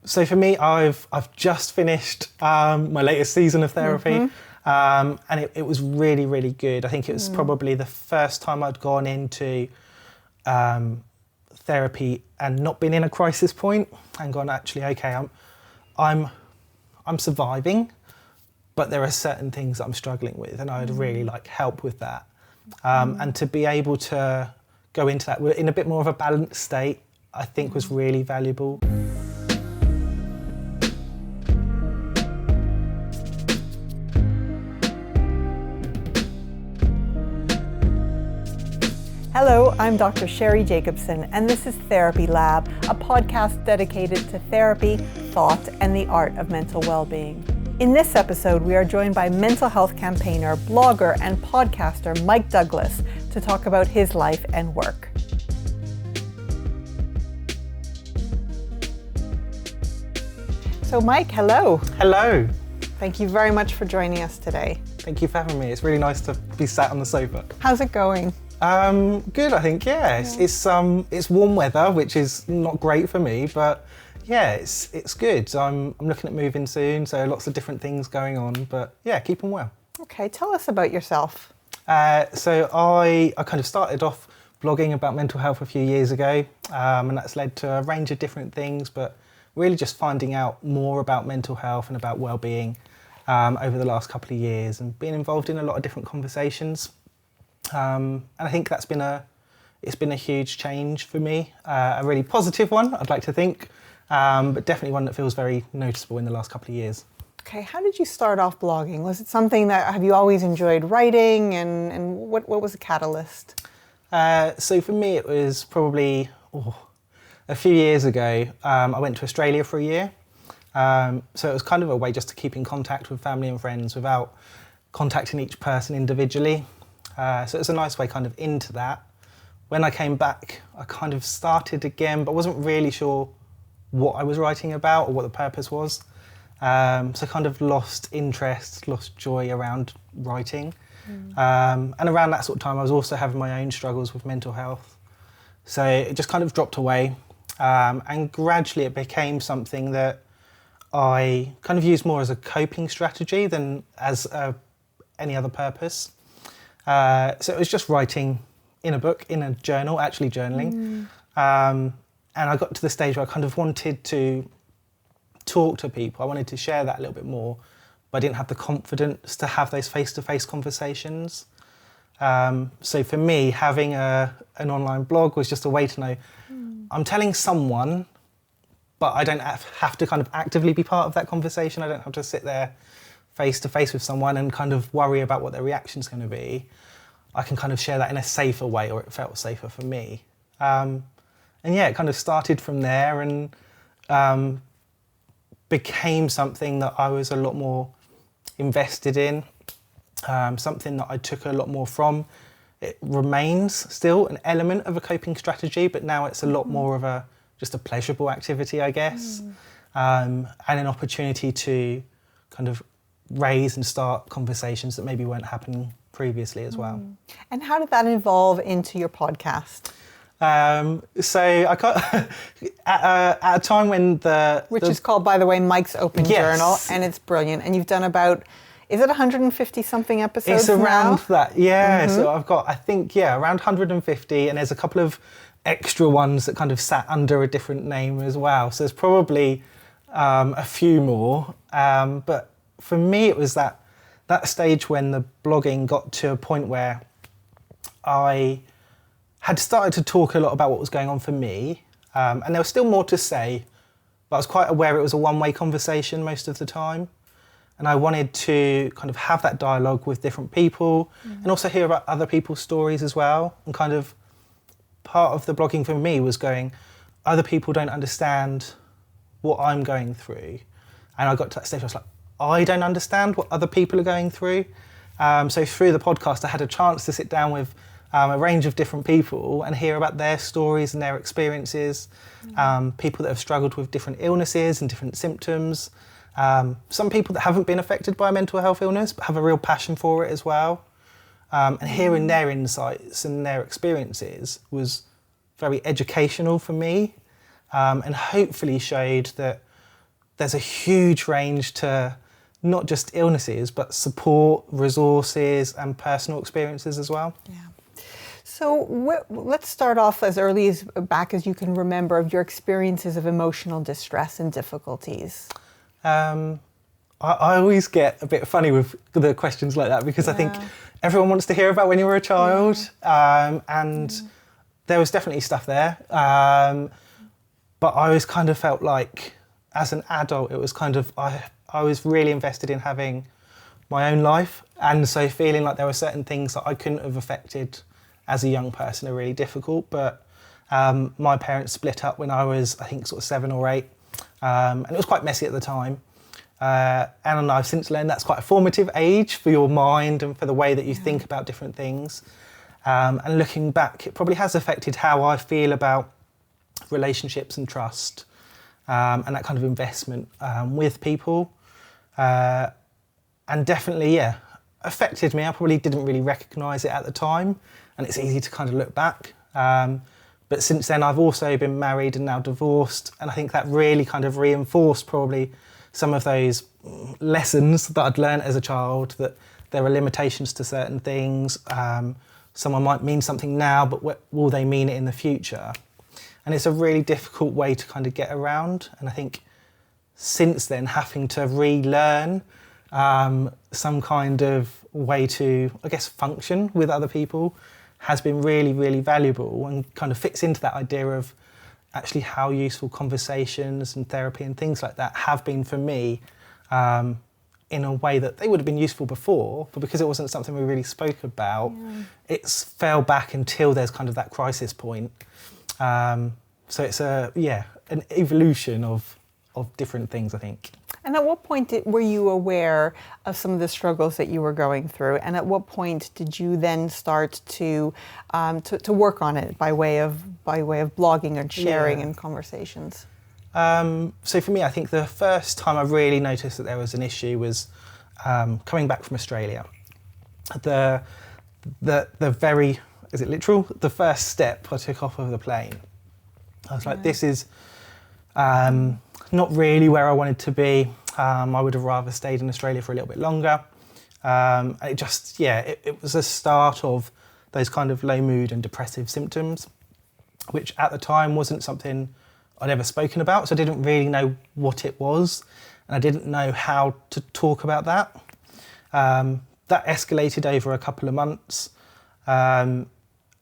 So for me, I've just finished my latest season of therapy, and it was really, really good. I think it was probably the first time I'd gone into therapy and not been in a crisis point and gone, actually, okay, I'm surviving, but there are certain things that I'm struggling with, and I'd really like help with that. And to be able to go into that in a bit more of a balanced state, I think was really valuable. Hello, I'm Dr. Sheri Jacobson, and this is Therapy Lab, a podcast dedicated to therapy, thought, and the art of mental well-being. In this episode, we are joined by mental health campaigner, blogger, and podcaster Mike Douglas to talk about his life and work. So Mike, hello. Hello. Thank you very much for joining us today. Thank you for having me. It's really nice to be sat on the sofa. How's it going? Good, I think. Yeah, it's warm weather, which is not great for me, but yeah, it's good. I'm looking at moving soon, so lots of different things going on, but yeah, keeping well. Okay, tell us about yourself. So I kind of started off blogging about mental health a few years ago, and that's led to a range of different things, but really just finding out more about mental health and about well-being over the last couple of years, and being involved in a lot of different conversations. And I think it's been a huge change for me, a really positive one, I'd like to think, but definitely one that feels very noticeable in the last couple of years. Okay, how did you start off blogging? Was it something have you always enjoyed writing, and what was the catalyst? So for me, it was probably a few years ago. I went to Australia for a year, so it was kind of a way just to keep in contact with family and friends without contacting each person individually. So it was a nice way kind of into that. When I came back, I kind of started again, but wasn't really sure what I was writing about or what the purpose was. So I kind of lost interest, lost joy around writing. And around that sort of time, I was also having my own struggles with mental health. So it just kind of dropped away. And gradually it became something that I kind of used more as a coping strategy than as any other purpose. So it was just writing in a book, in a journal, actually journaling. And I got to the stage where I kind of wanted to talk to people. I wanted to share that a little bit more, but I didn't have the confidence to have those face-to-face conversations. So for me, having an online blog was just a way to know I'm telling someone, but I don't have to kind of actively be part of that conversation. I don't have to sit there face-to-face with someone and kind of worry about what their reaction's going to be. I can kind of share that in a safer way, or it felt safer for me. And yeah, it kind of started from there and became something that I was a lot more invested in, something that I took a lot more from. It remains still an element of a coping strategy, but now it's a lot more of just a pleasurable activity, I guess, and an opportunity to kind of raise and start conversations that maybe weren't happening previously as well. And how did that evolve into your podcast? So I got at a time when which is called, by the way, Mike's Open Journal, and it's brilliant. And you've done about, is it 150 something episodes? It's around now? that, yeah. So I've got, I think, around 150, and there's a couple of extra ones that kind of sat under a different name as well. So there's probably a few more, but for me, it was that stage when the blogging got to a point where I had started to talk a lot about what was going on for me, and there was still more to say, but I was quite aware it was a one-way conversation most of the time, and I wanted to kind of have that dialogue with different people and also hear about other people's stories as well. And kind of part of the blogging for me was going, other people don't understand what I'm going through, and I got to that stage where I was like, I don't understand what other people are going through. So through the podcast, I had a chance to sit down with a range of different people and hear about their stories and their experiences, people that have struggled with different illnesses and different symptoms, some people that haven't been affected by a mental health illness but have a real passion for it as well. And hearing their insights and their experiences was very educational for me, and hopefully showed that there's a huge range to not just illnesses, but support, resources, and personal experiences as well. Yeah. So let's start off as early as back as you can remember of your experiences of emotional distress and difficulties. I always get a bit funny with the questions like that because I think everyone wants to hear about when you were a child, and there was definitely stuff there. But I always kind of felt like, as an adult, it was kind of, I was really invested in having my own life, and so feeling like there were certain things that I couldn't have affected as a young person are really difficult. But my parents split up when I was, I think, sort of 7 or 8, and it was quite messy at the time. And I've since learned that's quite a formative age for your mind and for the way that you think about different things. And looking back, it probably has affected how I feel about relationships and trust, and that kind of investment with people. And definitely, affected me. I probably didn't really recognise it at the time, and it's easy to kind of look back. But since then, I've also been married and now divorced, and I think that really kind of reinforced probably some of those lessons that I'd learned as a child, that there are limitations to certain things. Someone might mean something now, but will they mean it in the future? And it's a really difficult way to kind of get around. And I think since then, having to relearn some kind of way to, I guess, function with other people has been really, really valuable, and kind of fits into that idea of actually how useful conversations and therapy and things like that have been for me, in a way that they would have been useful before, but because it wasn't something we really spoke about, it's fell back until there's kind of that crisis point. So it's an evolution of different things, I think. And at what point were you aware of some of the struggles that you were going through? And at what point did you then start to work on it by way of blogging and sharing and conversations? So for me, I think the first time I really noticed that there was an issue was coming back from Australia. The very, is it literal? The first step I took off of the plane. I was like, this is not really where I wanted to be. I would have rather stayed in Australia for a little bit longer. It just, it was a start of those kind of low mood and depressive symptoms, which at the time wasn't something I'd ever spoken about, so I didn't really know what it was, and I didn't know how to talk about that. That escalated over a couple of months, and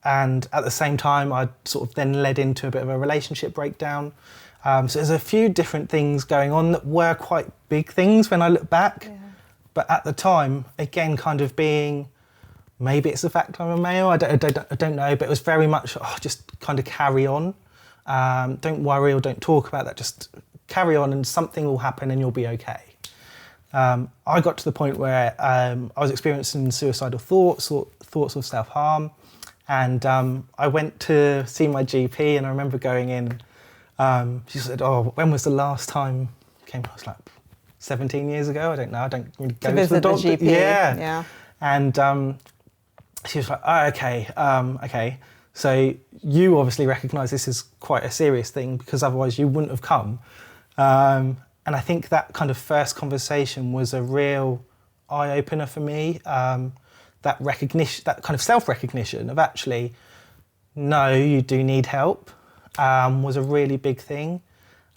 at the same time I'd sort of then led into a bit of a relationship breakdown. So there's a few different things going on that were quite big things when I look back, but at the time, again, kind of being, maybe it's the fact I'm a male, I don't know, but it was very much, just kind of carry on. Don't worry or don't talk about that, just carry on and something will happen and you'll be okay. I got to the point where I was experiencing suicidal thoughts or thoughts of self-harm, and I went to see my GP, and I remember going in, she said, when was the last time you came? I was like, 17 years ago, I don't know, I don't really go to the doctor. GP. Yeah. And she was like, okay. So you obviously recognise this is quite a serious thing, because otherwise you wouldn't have come. And I think that kind of first conversation was a real eye-opener for me. That recognition, that kind of self-recognition of actually, no, you do need help, was a really big thing.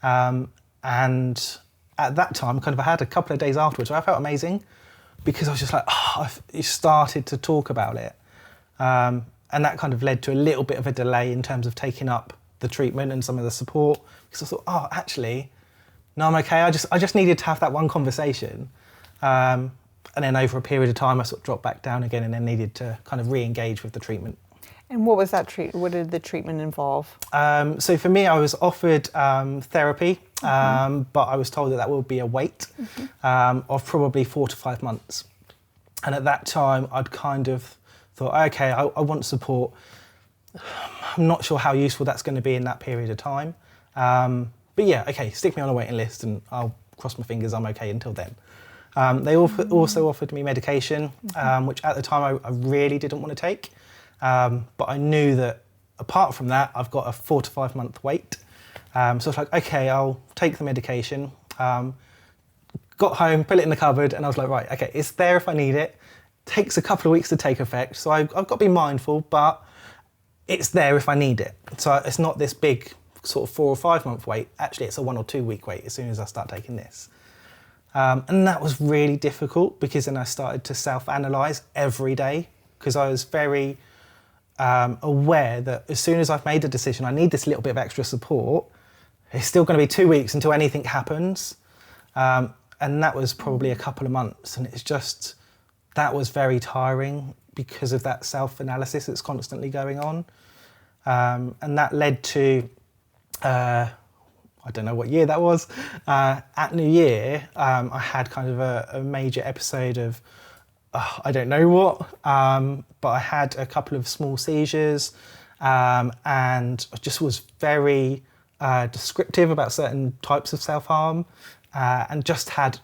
And at that time, I had a couple of days afterwards where I felt amazing, because I was just like, you started to talk about it. And that kind of led to a little bit of a delay in terms of taking up the treatment and some of the support, because I thought, actually, no, I'm okay. I just needed to have that one conversation. And then over a period of time, I sort of dropped back down again, and then needed to kind of re-engage with the treatment. And what was that treatment? What did the treatment involve? So for me, I was offered therapy, but I was told that would be a wait of probably 4 to 5 months. And at that time, I'd kind of thought, okay, I want support. I'm not sure how useful that's going to be in that period of time. But yeah, okay, stick me on a waiting list and I'll cross my fingers I'm okay until then. They also offered me medication, which at the time I really didn't want to take. But I knew that apart from that, I've got a 4 to 5 month wait. So I was like, okay, I'll take the medication. Got home, put it in the cupboard, and I was like, right, okay, it's there if I need it. Takes a couple of weeks to take effect, so I've got to be mindful, but it's there if I need it. So it's not this big sort of 4 or 5 month wait. Actually, it's a 1 or 2 week wait as soon as I start taking this. And that was really difficult because then I started to self-analyse every day because I was very aware that as soon as I've made a decision, I need this little bit of extra support. It's still going to be 2 weeks until anything happens. And that was probably a couple of months. And it's just, that was very tiring because of that self-analysis that's constantly going on. And that led to, I don't know what year that was. At New Year, I had kind of a major episode of, I don't know what, but I had a couple of small seizures and I just was very descriptive about certain types of self-harm and just had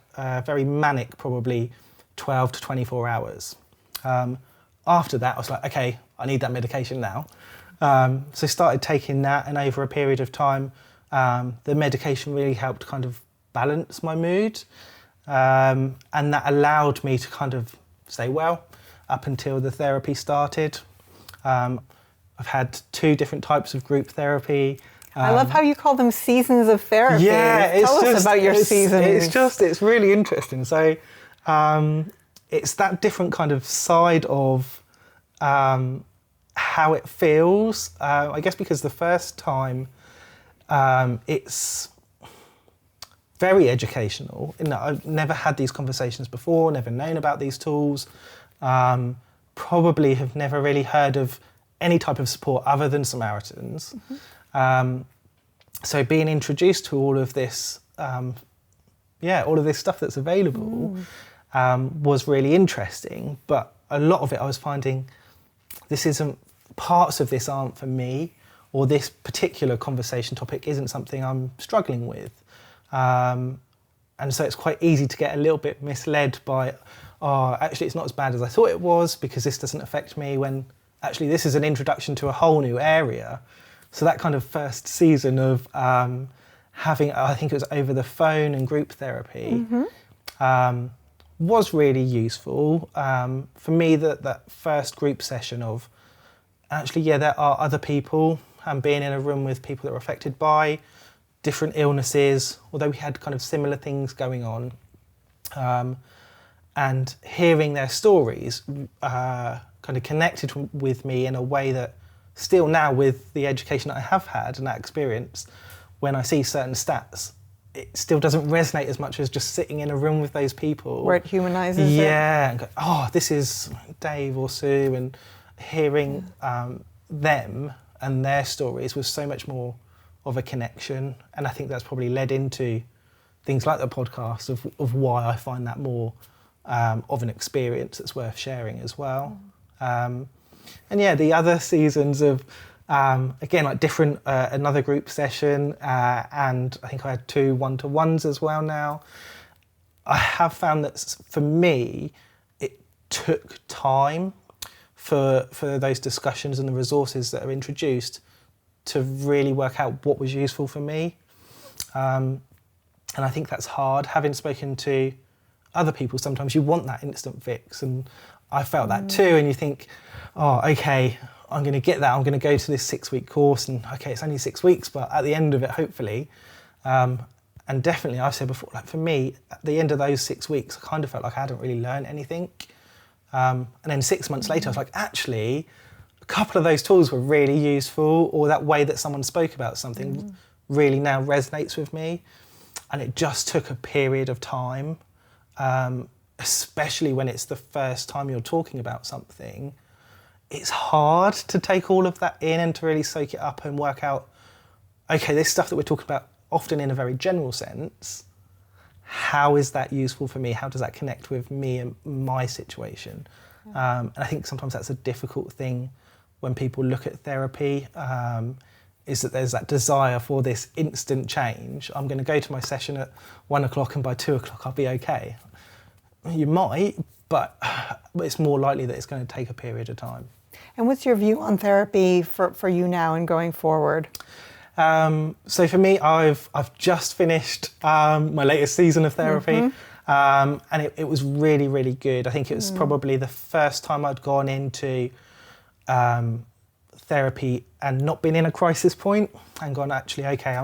very manic, probably 12 to 24 hours. After that, I was like, okay, I need that medication now. So started taking that, and over a period of time, the medication really helped kind of balance my mood. And that allowed me to kind of stay well up until the therapy started. I've had 2 different types of group therapy. I love how you call them seasons of therapy. Yeah, Tell us about your seasons. It's really interesting. So it's that different kind of side of how it feels. I guess because the first time it's very educational. I've never had these conversations before, never known about these tools, probably have never really heard of any type of support other than Samaritans. Mm-hmm. So being introduced to all of this, all of this stuff that's available was really interesting. But a lot of it I was finding parts of this aren't for me, or this particular conversation topic isn't something I'm struggling with. And so it's quite easy to get a little bit misled by, actually it's not as bad as I thought it was because this doesn't affect me, when actually this is an introduction to a whole new area. So that kind of first season of having, I think it was over the phone and group therapy, was really useful. For me, that first group session of, actually, there are other people, and being in a room with people that are affected by different illnesses, although we had kind of similar things going on, and hearing their stories kind of connected with me in a way that still now, with the education that I have had and that experience, when I see certain stats, it still doesn't resonate as much as just sitting in a room with those people. Where it humanises it. Yeah, and go, this is Dave or Sue, and hearing them and their stories was so much more of a connection. And I think that's probably led into things like the podcast of why I find that more of an experience that's worth sharing as well. And the other seasons of, again, like different, another group session, and I think I had 2 one-to-ones as well now. I have found that for me, it took time for those discussions and the resources that are introduced to really work out what was useful for me. And I think that's hard. Having spoken to other people, sometimes you want that instant fix, and I felt that too, and you think, okay, I'm going to get that, I'm going to go to this 6-week course, and okay, it's only 6 weeks, but at the end of it, hopefully, and definitely, I've said before, like for me, at the end of those 6 weeks, I kind of felt like I hadn't really learned anything. And then 6 months later, I was like, actually, a couple of those tools were really useful, or that way that someone spoke about something really now resonates with me. And it just took a period of time, especially when it's the first time you're talking about something. It's hard to take all of that in and to really soak it up and work out, okay, this stuff that we're talking about often in a very general sense, how is that useful for me? How does that connect with me and my situation? And I think sometimes that's a difficult thing when people look at therapy, is that there's that desire for this instant change. I'm going to go to my session at 1 o'clock and by 2 o'clock I'll be okay. You might, but it's more likely that it's going to take a period of time. And what's your view on therapy for you now and going forward? So for me, I've just finished my latest season of therapy, and it was really, really good. I think it was probably the first time I'd gone into therapy and not been in a crisis point and gone, actually, okay,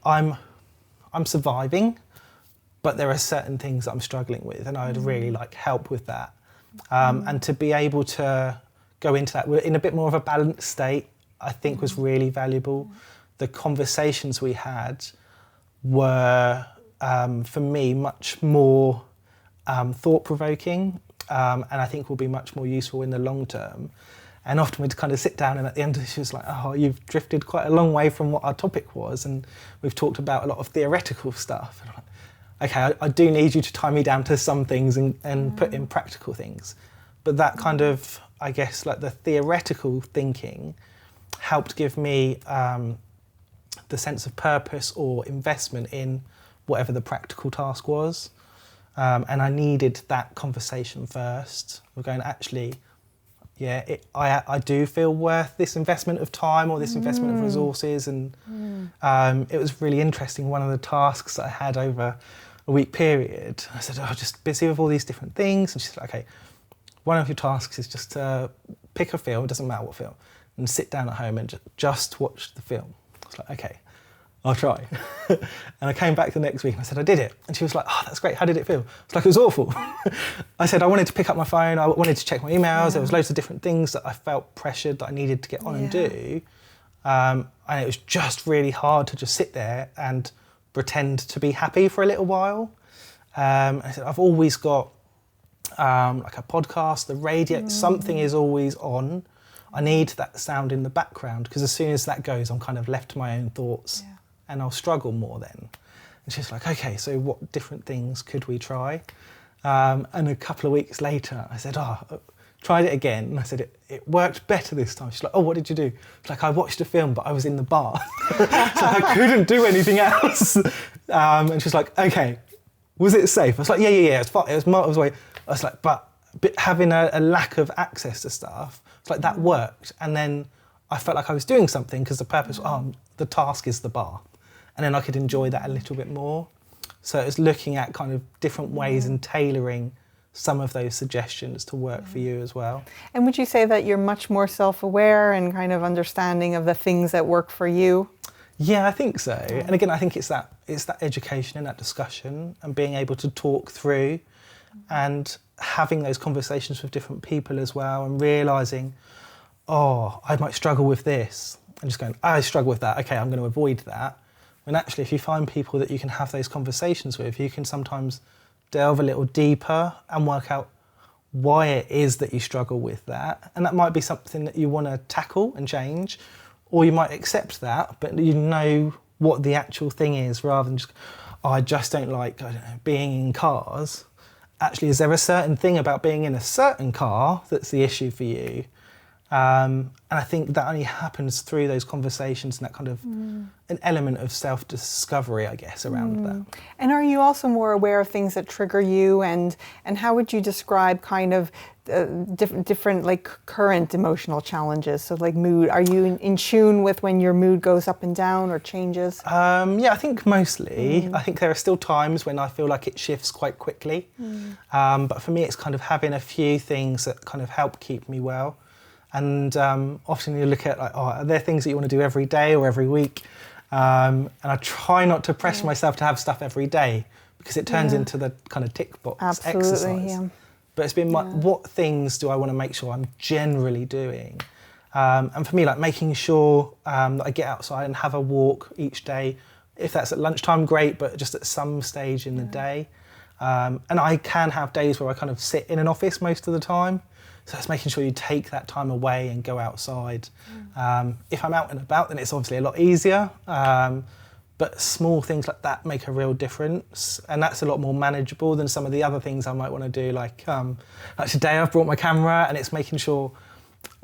I'm surviving, but there are certain things that I'm struggling with, and I'd really like help with that. And to be able to go into that in a bit more of a balanced state, I think was really valuable. The conversations we had were, for me, much more thought-provoking, and I think will be much more useful in the long term. And often we'd kind of sit down, and at the end she was like, oh, you've drifted quite a long way from what our topic was, and we've talked about a lot of theoretical stuff. And I'm like, okay, I do need you to tie me down to some things and put in practical things. But that kind of, I guess, like the theoretical thinking helped give me the sense of purpose or investment in whatever the practical task was. And I needed that conversation first. We're going, actually, yeah, I do feel worth this investment of time or this investment of resources. And it was really interesting. One of the tasks that I had over a week period, I said, oh, just busy with all these different things. And she said, okay, one of your tasks is just to pick a film, it doesn't matter what film, and sit down at home and just watch the film. I was like, okay, I'll try. And I came back the next week and I said, I did it. And she was like, oh, that's great, how did it feel? It's like, it was awful. I said, I wanted to pick up my phone, I wanted to check my emails, there was loads of different things that I felt pressured that I needed to get on and do. And it was just really hard to just sit there and pretend to be happy for a little while. I said, I've always got like a podcast, the radio, something is always on. I need that sound in the background, because as soon as that goes, I'm kind of left to my own thoughts and I'll struggle more then. And she's like, okay, so what different things could we try? And a couple of weeks later, I said, tried it again. And I said, it worked better this time. She's like, oh, what did you do? It's like, I watched a film, but I was in the bar. So I couldn't do anything else. And she's like, okay, was it safe? I was like, yeah, it's fine. It was miles away. I was like, but having a lack of access to stuff, it's like that worked. And then I felt like I was doing something, because the purpose, the task is the bar. And then I could enjoy that a little bit more. So it was looking at kind of different ways and tailoring some of those suggestions to work for you as well. And would you say that you're much more self-aware and kind of understanding of the things that work for you? Yeah, I think so. And again, I think it's that education and that discussion and being able to talk through and having those conversations with different people as well, and realising, oh, I might struggle with this. And just going, I struggle with that. Okay, I'm going to avoid that. When actually, if you find people that you can have those conversations with, you can sometimes delve a little deeper and work out why it is that you struggle with that. And that might be something that you want to tackle and change, or you might accept that, but you know what the actual thing is, rather than just, oh, I just don't like, I don't know, being in cars. Actually, is there a certain thing about being in a certain car that's the issue for you? And I think that only happens through those conversations and that kind of an element of self-discovery, I guess, around that. And are you also more aware of things that trigger you? And how would you describe kind of different like current emotional challenges? So like mood, are you in tune with when your mood goes up and down or changes? Yeah, I think mostly. I think there are still times when I feel like it shifts quite quickly. But for me, it's kind of having a few things that kind of help keep me well. And often you look at, like, oh, are there things that you want to do every day or every week? And I try not to press myself to have stuff every day, because it turns into the kind of tick box exercise. Yeah. But it's been what things do I want to make sure I'm generally doing? And for me, like making sure that I get outside and have a walk each day. If that's at lunchtime, great, but just at some stage in the day. And I can have days where I kind of sit in an office most of the time. So it's making sure you take that time away and go outside. If I'm out and about, then it's obviously a lot easier. But small things like that make a real difference. And that's a lot more manageable than some of the other things I might want to do. Like today I've brought my camera, and it's making sure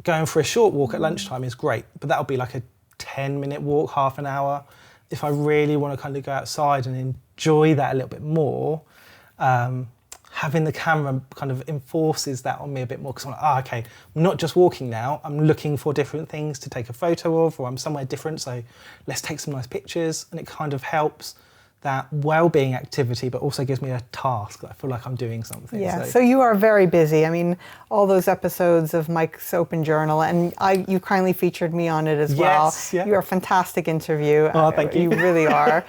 going for a short walk at lunchtime is great. But that'll be like a 10-minute walk, half an hour. If I really want to kind of go outside and enjoy that a little bit more, having the camera kind of enforces that on me a bit more, because I'm like, okay, I'm not just walking now, I'm looking for different things to take a photo of, or I'm somewhere different, so let's take some nice pictures. And it kind of helps that well-being activity, but also gives me a task that I feel like I'm doing something. Yeah, so you are very busy. I mean, all those episodes of Mike's Open Journal, and you kindly featured me on it as well. Yes, yeah. You're a fantastic interview. Oh, thank you. You really are.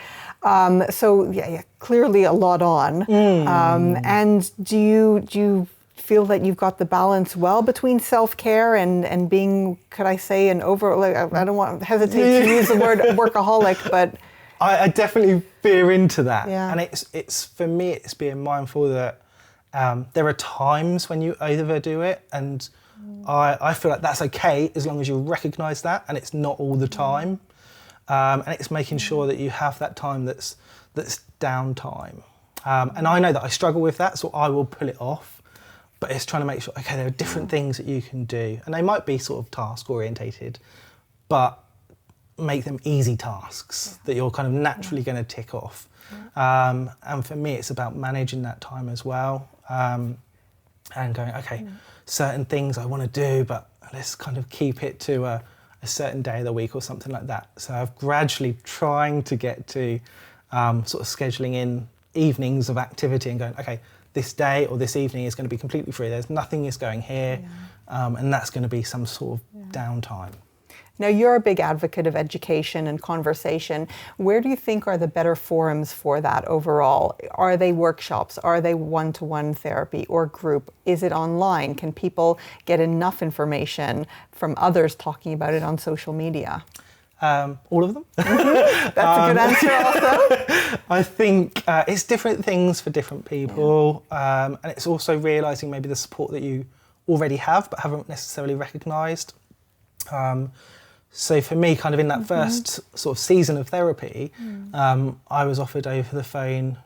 So yeah, clearly a lot on. And do you feel that you've got the balance well between self-care and being, could I say, I don't want to hesitate to use the word workaholic, but I definitely veer into that. Yeah. And it's for me, it's being mindful that there are times when you overdo it, and I feel like that's okay as long as you recognise that, and it's not all the time. And it's making sure that you have that time that's downtime. And I know that I struggle with that, so I will pull it off. But it's trying to make sure, okay, there are different things that you can do, and they might be sort of task orientated, but make them easy tasks that you're kind of naturally going to tick off. And for me, it's about managing that time as well, and going, okay, certain things I want to do, but let's kind of keep it to a certain day of the week or something like that. So I've gradually trying to get to sort of scheduling in evenings of activity and going, okay, this day or this evening is going to be completely free. There's nothing is going here, and that's going to be some sort of downtime. Now, you're a big advocate of education and conversation. Where do you think are the better forums for that overall? Are they workshops? Are they one-to-one therapy or group? Is it online? Can people get enough information from others talking about it on social media? All of them. That's a good answer also. I think it's different things for different people, and it's also realising maybe the support that you already have but haven't necessarily recognised. So for me, kind of in that first sort of season of therapy, I was offered over the phone,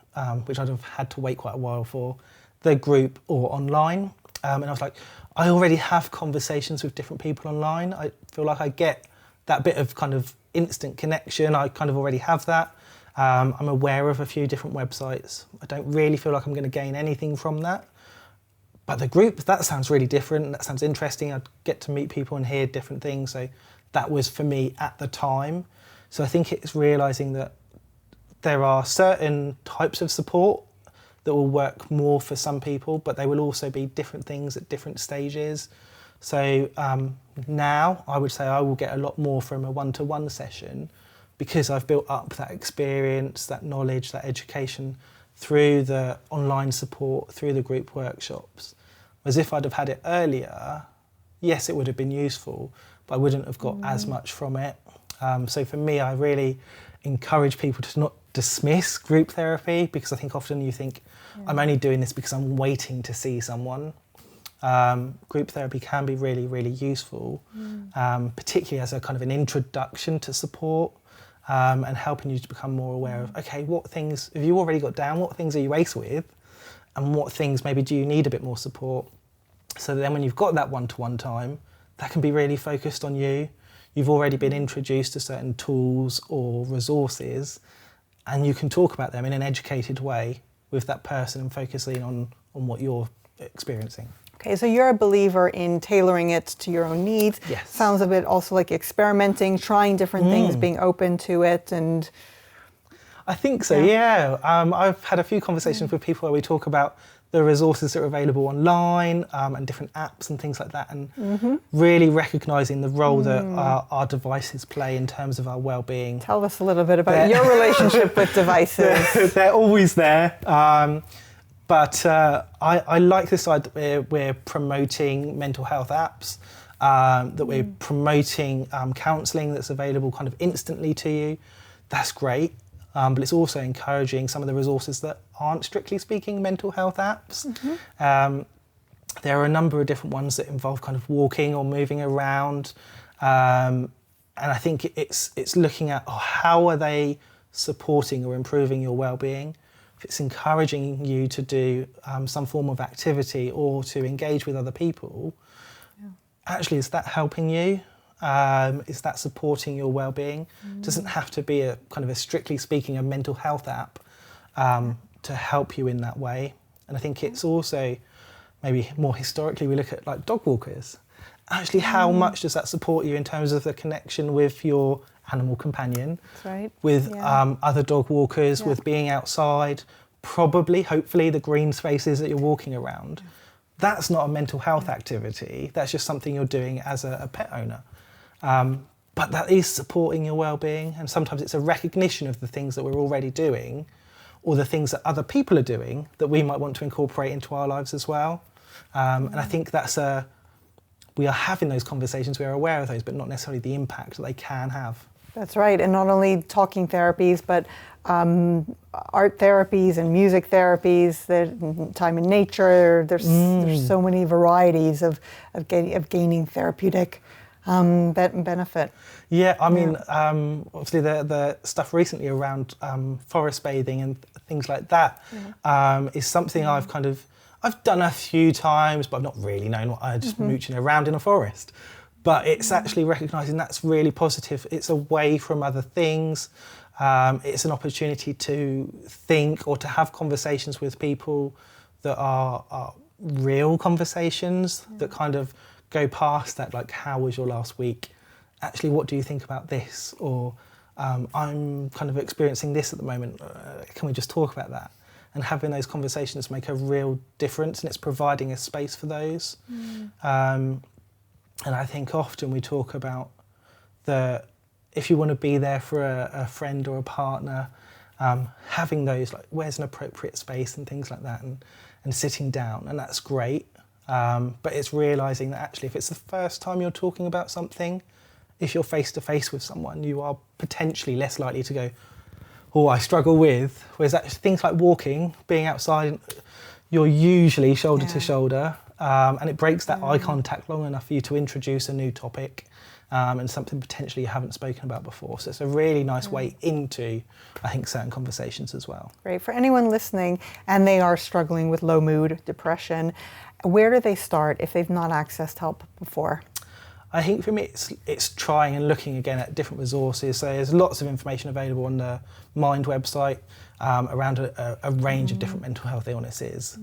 which I'd have had to wait quite a while for, the group or online. And I was like, I already have conversations with different people online. I feel like I get that bit of kind of instant connection. I kind of already have that. I'm aware of a few different websites. I don't really feel like I'm going to gain anything from that. But the group, that sounds really different. That sounds interesting. I'd get to meet people and hear different things. So that was for me at the time. So I think it's realising that there are certain types of support that will work more for some people, but they will also be different things at different stages. So now I would say I will get a lot more from a one-to-one session because I've built up that experience, that knowledge, that education through the online support, through the group workshops. Whereas if I'd have had it earlier, yes, it would have been useful, but I wouldn't have got as much from it. So for me, I really encourage people to not dismiss group therapy, because I think often you think, I'm only doing this because I'm waiting to see someone. Group therapy can be really, really useful, particularly as a kind of an introduction to support, and helping you to become more aware of, okay, what things have you already got down, what things are you ace with, and what things maybe do you need a bit more support. So then when you've got that one-to-one time, that can be really focused on you. You've already been introduced to certain tools or resources, and you can talk about them in an educated way with that person and focusing on what you're experiencing. Okay, so you're a believer in tailoring it to your own needs. Yes. Sounds a bit also like experimenting, trying different things, being open to it, and I think so, yeah. I've had a few conversations with people where we talk about the resources that are available online, and different apps and things like that, and really recognising the role that our devices play in terms of our well-being. Tell us a little bit about your relationship with devices. They're always there. But I like this side that we're promoting mental health apps, that we're promoting counselling that's available kind of instantly to you. That's great. But it's also encouraging some of the resources that aren't strictly speaking mental health apps. There are a number of different ones that involve kind of walking or moving around. And I think it's looking at how are they supporting or improving your well-being. If it's encouraging you to do some form of activity or to engage with other people, actually, is that helping you? Is that supporting your well-being? It doesn't have to be a kind of a strictly speaking a mental health app to help you in that way. And I think it's also, maybe more historically, we look at like dog walkers. Actually, how much does that support you in terms of the connection with your animal companion, That's right. with other dog walkers, with being outside, probably, hopefully, the green spaces that you're walking around. That's not a mental health activity. That's just something you're doing as a pet owner. But that is supporting your well-being, and sometimes it's a recognition of the things that we're already doing, or the things that other people are doing that we might want to incorporate into our lives as well. And I think we are having those conversations, we are aware of those, but not necessarily the impact that they can have. That's right, and not only talking therapies, but art therapies and music therapies, the time in nature. There's so many varieties of gaining therapeutic benefit. Yeah, I mean, obviously the stuff recently around forest bathing and things like that is something I've done a few times, but I've not really known what I'm just mooching around in a forest. But it's actually recognising that's really positive. It's away from other things. It's an opportunity to think or to have conversations with people that are real conversations that kind of go past that, like, how was your last week? Actually, what do you think about this? Or I'm kind of experiencing this at the moment. Can we just talk about that? And having those conversations make a real difference, and it's providing a space for those. And I think often we talk about if you want to be there for a friend or a partner, having those, like, where's an appropriate space and things like that, and sitting down, and that's great. But it's realising that actually if it's the first time you're talking about something, if you're face to face with someone, you are potentially less likely to go, oh, I struggle with. Whereas actually things like walking, being outside, you're usually shoulder to shoulder, and it breaks that eye contact long enough for you to introduce a new topic and something potentially you haven't spoken about before. So it's a really nice way into, I think, certain conversations as well. Great. For anyone listening and they are struggling with low mood, depression, where do they start if they've not accessed help before? I think for me it's trying and looking again at different resources. So there's lots of information available on the Mind website around a range of different mental health illnesses.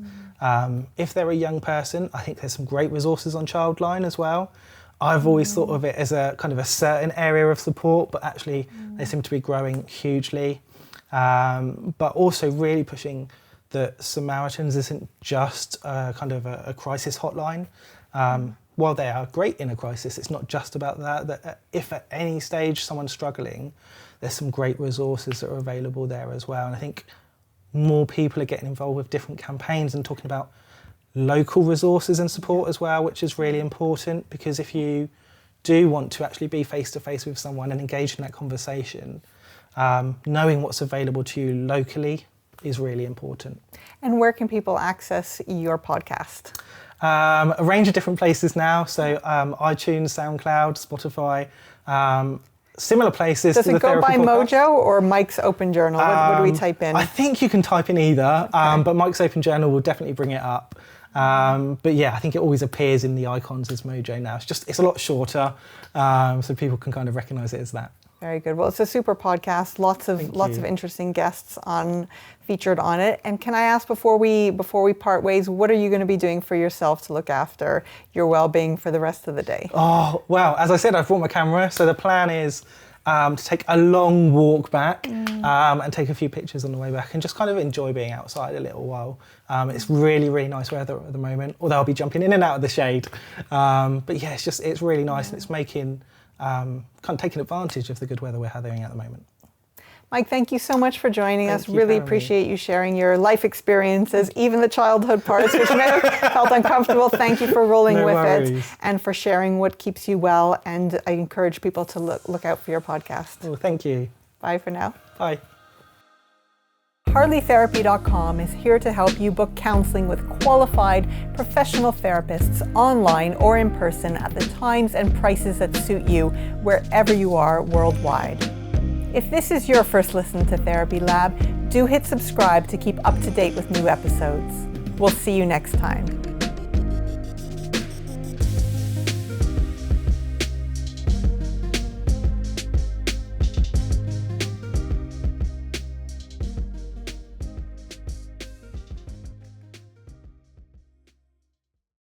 If they're a young person, I think there's some great resources on Childline as well. I've always thought of it as a kind of a certain area of support, but actually they seem to be growing hugely. But also really pushing that Samaritans isn't just kind of a crisis hotline. While they are great in a crisis, it's not just about that if at any stage someone's struggling, there's some great resources that are available there as well. And I think more people are getting involved with different campaigns and talking about local resources and support as well, which is really important, because if you do want to actually be face to face with someone and engage in that conversation, knowing what's available to you locally is really important. And where can people access your podcast? A range of different places now, so iTunes, SoundCloud, Spotify, similar places. Does to the it go by podcast. MOJO or Mike's Open Journal? What do we type in? I think you can type in either, but Mike's Open Journal will definitely bring it up. But yeah, I think it always appears in the icons as MOJO now. It's a lot shorter, so people can kind of recognise it as that. Very good. Well, it's a super podcast. Lots of interesting guests featured on it. And can I ask before we part ways, what are you going to be doing for yourself to look after your well-being for the rest of the day? Oh well, as I said, I've brought my camera, so the plan is to take a long walk back and take a few pictures on the way back and just kind of enjoy being outside a little while. It's really, really nice weather at the moment, although I'll be jumping in and out of the shade. But yeah, it's really nice, and it's making kind of taking advantage of the good weather we're having at the moment. Mike, thank you so much for joining us. you Really for having appreciate you sharing your life experiences, even the childhood parts, which may have felt uncomfortable. Thank you for rolling No with worries. it and for sharing what keeps you well. And I encourage people to look out for your podcast. Oh, thank you. Bye for now. Bye. HarleyTherapy.com is here to help you book counselling with qualified professional therapists online or in person at the times and prices that suit you wherever you are worldwide. If this is your first listen to Therapy Lab, do hit subscribe to keep up to date with new episodes. We'll see you next time.